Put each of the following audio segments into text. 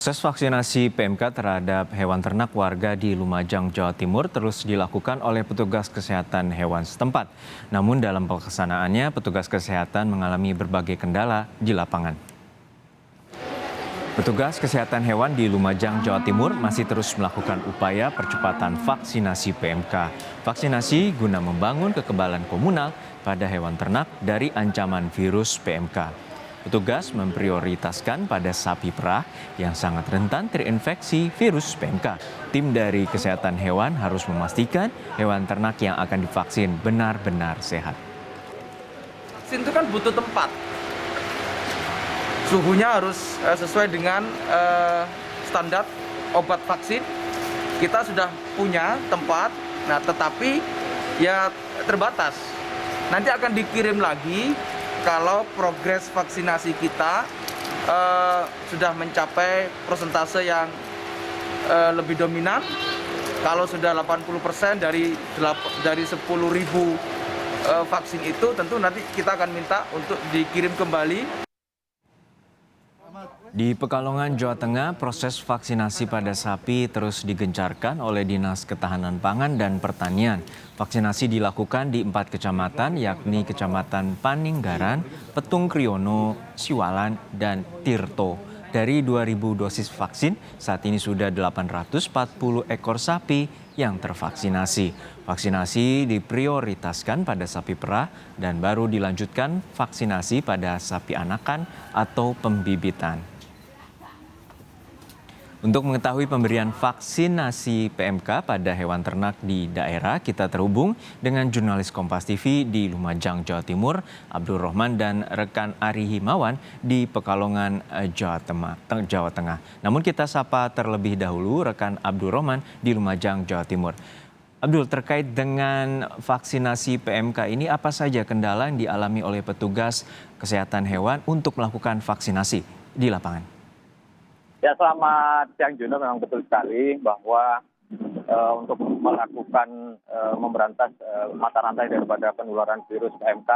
Proses vaksinasi PMK terhadap hewan ternak warga di Lumajang, Jawa Timur terus dilakukan oleh petugas kesehatan hewan setempat. Namun dalam pelaksanaannya, petugas kesehatan mengalami berbagai kendala di lapangan. Petugas kesehatan hewan di Lumajang, Jawa Timur masih terus melakukan upaya percepatan vaksinasi PMK. Vaksinasi guna membangun kekebalan komunal pada hewan ternak dari ancaman virus PMK. Petugas memprioritaskan pada sapi perah yang sangat rentan terinfeksi virus PMK. Tim dari kesehatan hewan harus memastikan hewan ternak yang akan divaksin benar-benar sehat. Vaksin itu kan butuh tempat. Suhunya harus sesuai dengan standar obat vaksin. Kita sudah punya tempat, nah tetapi ya terbatas. Nanti akan dikirim lagi kalau progres vaksinasi kita sudah mencapai persentase yang lebih dominan. Kalau sudah 80% dari 10.000 vaksin itu, tentu nanti kita akan minta untuk dikirim kembali. Di Pekalongan, Jawa Tengah, proses vaksinasi pada sapi terus digencarkan oleh Dinas Ketahanan Pangan dan Pertanian. Vaksinasi dilakukan di 4 kecamatan, yakni Kecamatan Paninggaran, Petung Kriono, Siwalan, dan Tirto. Dari 2.000 dosis vaksin, saat ini sudah 840 ekor sapi yang tervaksinasi. Vaksinasi diprioritaskan pada sapi perah dan baru dilanjutkan vaksinasi pada sapi anakan atau pembibitan. Untuk mengetahui pemberian vaksinasi PMK pada hewan ternak di daerah, kita terhubung dengan jurnalis Kompas TV di Lumajang, Jawa Timur, Abdul Rohman, dan rekan Ari Himawan di Pekalongan, Jawa Tengah. Namun kita sapa terlebih dahulu rekan Abdul Rohman di Lumajang, Jawa Timur. Abdul, terkait dengan vaksinasi PMK ini, apa saja kendala yang dialami oleh petugas kesehatan hewan untuk melakukan vaksinasi di lapangan? Ya, selamat siang Juno, memang betul sekali bahwa untuk melakukan memberantas mata rantai daripada penularan virus PMK,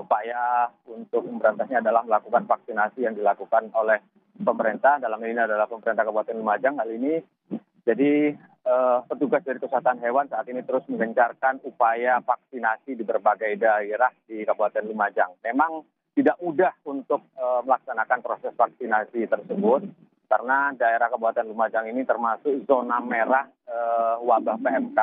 upaya untuk memberantasnya adalah melakukan vaksinasi yang dilakukan oleh pemerintah, dalam ini adalah pemerintah Kabupaten Lumajang hal ini. Jadi petugas dari kesehatan hewan saat ini terus menggencarkan upaya vaksinasi di berbagai daerah di Kabupaten Lumajang. Memang tidak mudah untuk melaksanakan proses vaksinasi tersebut, karena daerah Kabupaten Lumajang ini termasuk zona merah wabah PMK,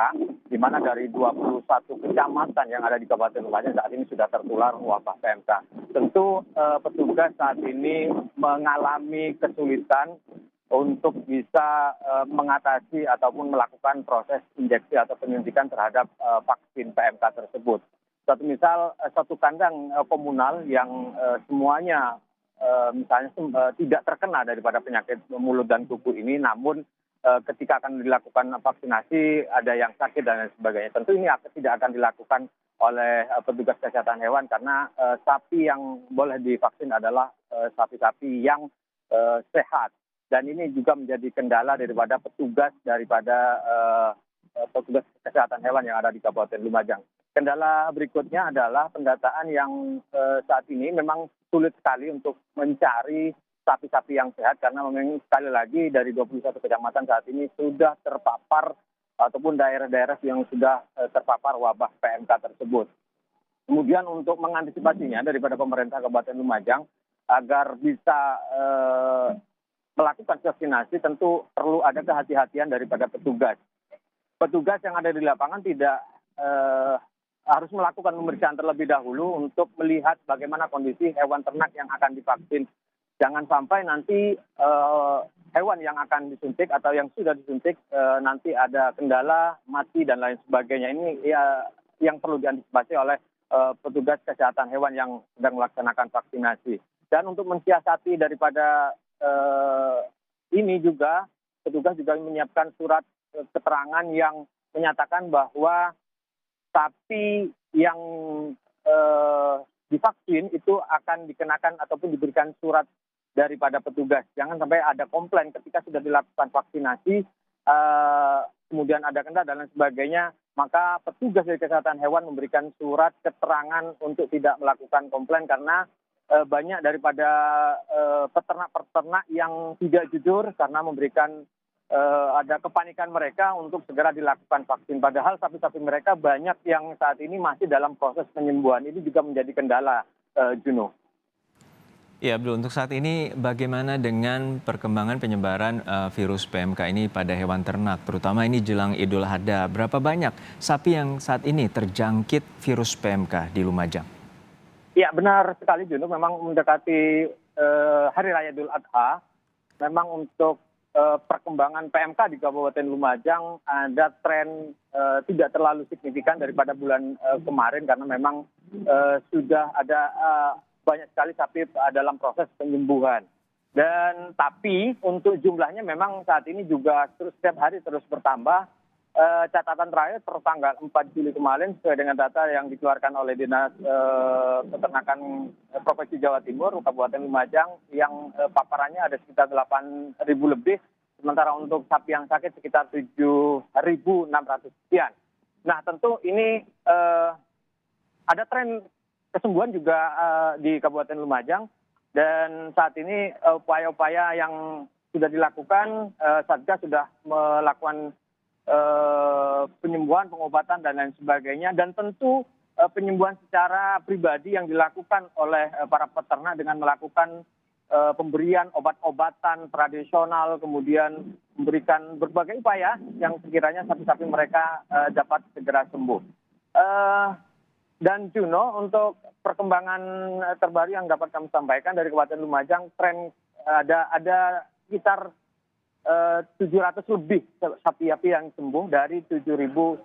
di mana dari 21 kecamatan yang ada di Kabupaten Lumajang saat ini sudah tertular wabah PMK. Tentu petugas saat ini mengalami kesulitan untuk bisa mengatasi ataupun melakukan proses injeksi atau penyuntikan terhadap vaksin PMK tersebut. Satu kandang komunal yang semuanya misalnya tidak terkena daripada penyakit mulut dan kuku ini, namun ketika akan dilakukan vaksinasi ada yang sakit dan lain sebagainya. Tentu ini tidak akan dilakukan oleh petugas kesehatan hewan, karena sapi yang boleh divaksin adalah sapi-sapi yang sehat. Dan ini juga menjadi kendala daripada petugas petugas kesehatan hewan yang ada di Kabupaten Lumajang. Kendala berikutnya adalah pendataan yang saat ini memang sulit sekali untuk mencari sapi-sapi yang sehat, karena memang sekali lagi dari 21 kecamatan saat ini sudah terpapar ataupun daerah-daerah yang sudah terpapar wabah PMK tersebut. Kemudian untuk mengantisipasinya daripada pemerintah Kabupaten Lumajang agar bisa melakukan vaksinasi, tentu perlu ada kehati-hatian daripada petugas. Petugas yang ada di lapangan tidak harus melakukan pemeriksaan terlebih dahulu untuk melihat bagaimana kondisi hewan ternak yang akan divaksin. Jangan sampai nanti hewan yang akan disuntik atau yang sudah disuntik nanti ada kendala, mati dan lain sebagainya. Ini ya yang perlu diantisipasi oleh petugas kesehatan hewan yang sedang melaksanakan vaksinasi. Dan untuk mensiasati daripada ini juga, petugas juga menyiapkan surat keterangan yang menyatakan bahwa sapi yang divaksin itu akan dikenakan ataupun diberikan surat daripada petugas. Jangan sampai ada komplain ketika sudah dilakukan vaksinasi, kemudian ada kendala dan lain sebagainya, maka petugas dari kesehatan hewan memberikan surat keterangan untuk tidak melakukan komplain, karena banyak daripada peternak-peternak yang tidak jujur karena memberikan ada kepanikan mereka untuk segera dilakukan vaksin. Padahal sapi-sapi mereka banyak yang saat ini masih dalam proses penyembuhan. Ini juga menjadi kendala, Juno. Ya, Abdul, untuk saat ini bagaimana dengan perkembangan penyebaran virus PMK ini pada hewan ternak, terutama ini jelang Idul Adha. Berapa banyak sapi yang saat ini terjangkit virus PMK di Lumajang? Ya, benar sekali, Juno. Memang mendekati Hari Raya Idul Adha, memang untuk perkembangan PMK di Kabupaten Lumajang ada tren tidak terlalu signifikan daripada bulan kemarin karena memang sudah ada banyak sekali sapi dalam proses penyembuhan. Dan tapi untuk jumlahnya memang saat ini juga setiap hari terus bertambah. Catatan terakhir tertanggal 4 Juli kemarin sesuai dengan data yang dikeluarkan oleh Dinas Peternakan Provinsi Jawa Timur, Kabupaten Lumajang, yang paparannya ada sekitar 8.000 lebih, sementara untuk sapi yang sakit sekitar 7.600 sekian. Nah, tentu ini ada tren kesembuhan juga di Kabupaten Lumajang, dan saat ini upaya-upaya yang sudah dilakukan, Satgas sudah melakukan penyembuhan, pengobatan, dan lain sebagainya, dan tentu penyembuhan secara pribadi yang dilakukan oleh para peternak dengan melakukan pemberian obat-obatan tradisional, kemudian memberikan berbagai upaya yang sekiranya sapi-sapi mereka dapat segera sembuh. Dan Juno, untuk perkembangan terbaru yang dapat kami sampaikan dari Kabupaten Lumajang, tren ada sekitar 700 lebih sapi-sapi yang sembuh dari 7.000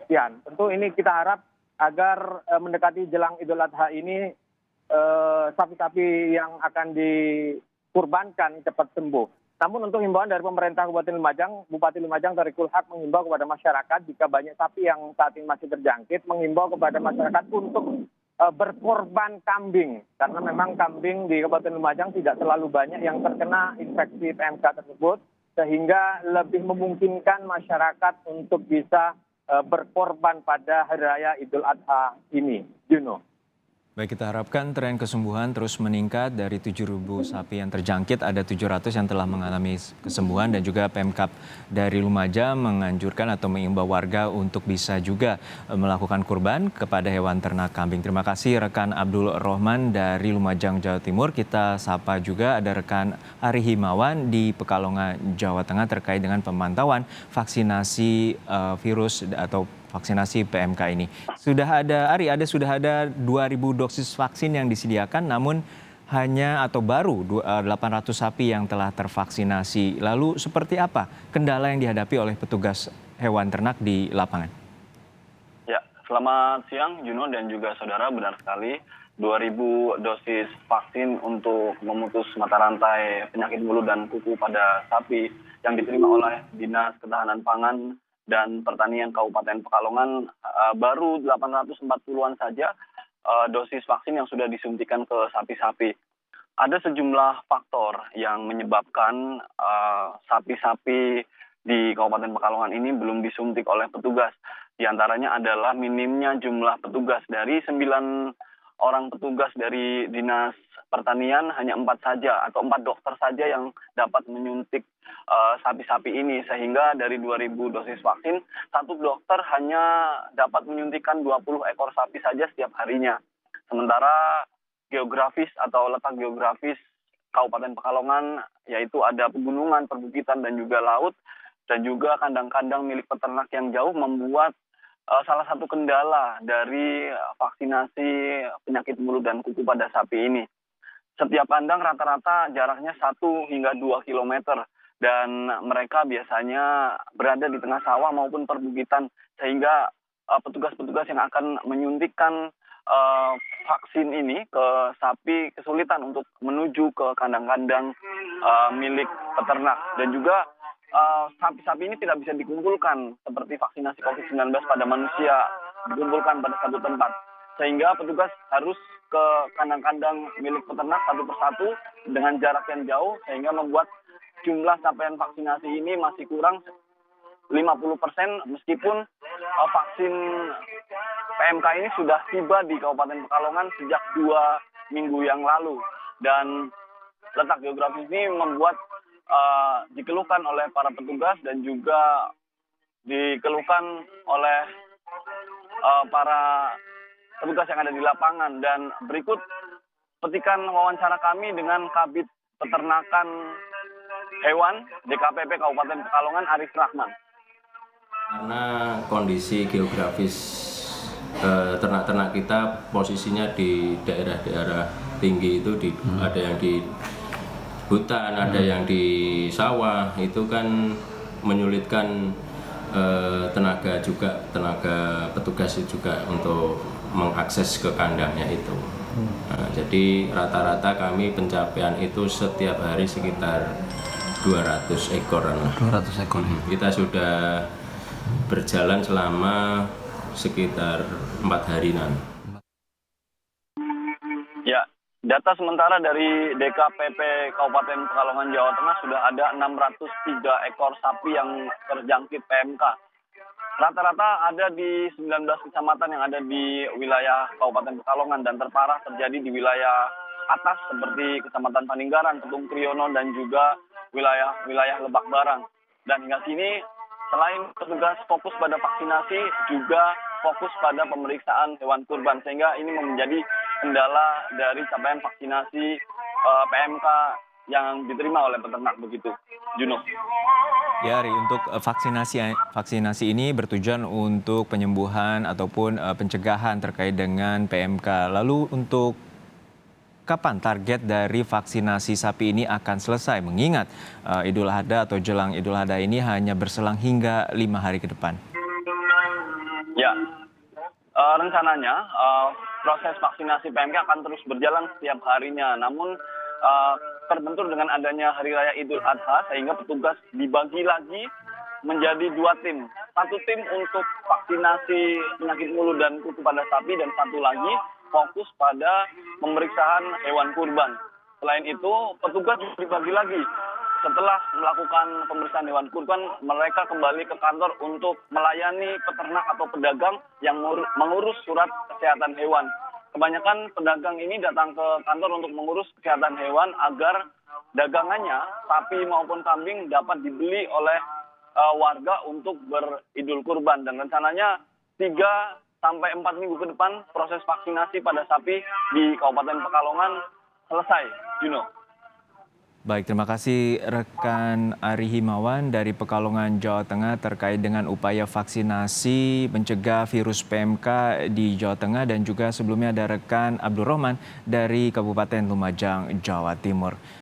sekian. Tentu ini kita harap agar mendekati jelang Idul Adha ini sapi-sapi yang akan dikurbankan cepat sembuh. Namun untuk himbauan dari pemerintah Kabupaten Lumajang, Bupati Lumajang Tariqul Haq menghimbau kepada masyarakat jika banyak sapi yang saat ini masih terjangkit, menghimbau kepada masyarakat untuk berkorban kambing. Karena memang kambing di Kabupaten Lumajang tidak terlalu banyak yang terkena infeksi PMK tersebut, sehingga lebih memungkinkan masyarakat untuk bisa berkorban pada Hari Raya Idul Adha ini. Juno. Baik, kita harapkan tren kesembuhan terus meningkat. Dari 7.000 sapi yang terjangkit, ada 700 yang telah mengalami kesembuhan, dan juga Pemkab dari Lumajang menganjurkan atau mengimbau warga untuk bisa juga melakukan kurban kepada hewan ternak kambing. Terima kasih rekan Abdul Rohman dari Lumajang, Jawa Timur. Kita sapa juga ada rekan Ari Himawan di Pekalongan, Jawa Tengah terkait dengan pemantauan vaksinasi virus atau vaksinasi PMK ini. Sudah ada 2.000 dosis vaksin yang disediakan, namun hanya atau baru 800 sapi yang telah tervaksinasi. Lalu seperti apa kendala yang dihadapi oleh petugas hewan ternak di lapangan? Ya, selamat siang Juno dan juga saudara, benar sekali. 2.000 dosis vaksin untuk memutus mata rantai penyakit mulut dan kuku pada sapi yang diterima oleh Dinas Ketahanan Pangan dan Pertanian Kabupaten Pekalongan, baru 840-an saja dosis vaksin yang sudah disuntikan ke sapi-sapi. Ada sejumlah faktor yang menyebabkan sapi-sapi di Kabupaten Pekalongan ini belum disuntik oleh petugas. Di antaranya adalah minimnya jumlah petugas. Dari 9 orang petugas dari Dinas Pertanian, hanya 4 saja atau 4 dokter saja yang dapat menyuntik sapi-sapi ini, sehingga dari 2.000 dosis vaksin, 1 dokter hanya dapat menyuntikkan 20 ekor sapi saja setiap harinya. Sementara geografis atau letak geografis Kabupaten Pekalongan, yaitu ada pegunungan, perbukitan, dan juga laut, dan juga kandang-kandang milik peternak yang jauh, membuat salah satu kendala dari vaksinasi penyakit mulut dan kuku pada sapi ini. Setiap kandang rata-rata jaraknya 1 hingga 2 kilometer. Dan mereka biasanya berada di tengah sawah maupun perbukitan, sehingga petugas-petugas yang akan menyuntikkan vaksin ini ke sapi kesulitan untuk menuju ke kandang-kandang milik peternak. Dan juga sapi-sapi ini tidak bisa dikumpulkan seperti vaksinasi COVID-19 pada manusia, dikumpulkan pada satu tempat, sehingga petugas harus ke kandang-kandang milik peternak satu persatu dengan jarak yang jauh, sehingga membuat jumlah capaian vaksinasi ini masih kurang 50%, meskipun vaksin PMK ini sudah tiba di Kabupaten Pekalongan sejak 2 minggu yang lalu. dan letak geografis ini membuat dikeluhkan oleh para petugas dan juga dikeluhkan oleh para petugas yang ada di lapangan. Dan berikut petikan wawancara kami dengan Kabid Peternakan Hewan DKPP Kabupaten Pekalongan, Arif Rahman. Karena kondisi geografis ternak-ternak kita posisinya di daerah-daerah tinggi itu, ada yang di hutan, ada yang di sawah, itu kan menyulitkan tenaga petugas juga untuk mengakses ke kandangnya itu. Nah, jadi rata-rata kami pencapaian itu setiap hari sekitar 200 ekoran lah. 200 ekor. Kita sudah berjalan selama sekitar 4 harian. Ya, data sementara dari DKPP Kabupaten Pekalongan, Jawa Tengah sudah ada 603 ekor sapi yang terjangkit PMK. Rata-rata ada di 19 kecamatan yang ada di wilayah Kabupaten Pekalongan, dan terparah terjadi di wilayah atas seperti Kecamatan Paninggaran, Petung Kriono, dan juga wilayah Lebak Barang. Dan hingga kini selain petugas fokus pada vaksinasi, juga fokus pada pemeriksaan hewan kurban, sehingga ini menjadi kendala dari capaian vaksinasi PMK yang diterima oleh peternak begitu. Juno. Ya, Ari, untuk vaksinasi ini bertujuan untuk penyembuhan ataupun pencegahan terkait dengan PMK. Lalu untuk kapan target dari vaksinasi sapi ini akan selesai? Mengingat Idul Adha atau jelang Idul Adha ini hanya berselang hingga 5 hari ke depan. Ya, rencananya proses vaksinasi PMK akan terus berjalan setiap harinya. Namun terbentur dengan adanya Hari Raya Idul Adha, sehingga petugas dibagi lagi menjadi 2 tim. Satu tim untuk vaksinasi penyakit mulut dan kuku pada sapi, dan satu lagi fokus pada pemeriksaan hewan kurban. Selain itu, petugas juga dibagi lagi. Setelah melakukan pemeriksaan hewan kurban, mereka kembali ke kantor untuk melayani peternak atau pedagang yang mengurus surat kesehatan hewan. Kebanyakan pedagang ini datang ke kantor untuk mengurus kesehatan hewan agar dagangannya, sapi maupun kambing, dapat dibeli oleh warga untuk beridul kurban. Dan rencananya 3 sampai 4 minggu ke depan proses vaksinasi pada sapi di Kabupaten Pekalongan selesai. Juno. Baik, terima kasih rekan Ari Himawan dari Pekalongan, Jawa Tengah terkait dengan upaya vaksinasi mencegah virus PMK di Jawa Tengah, dan juga sebelumnya ada rekan Abdul Rahman dari Kabupaten Lumajang, Jawa Timur.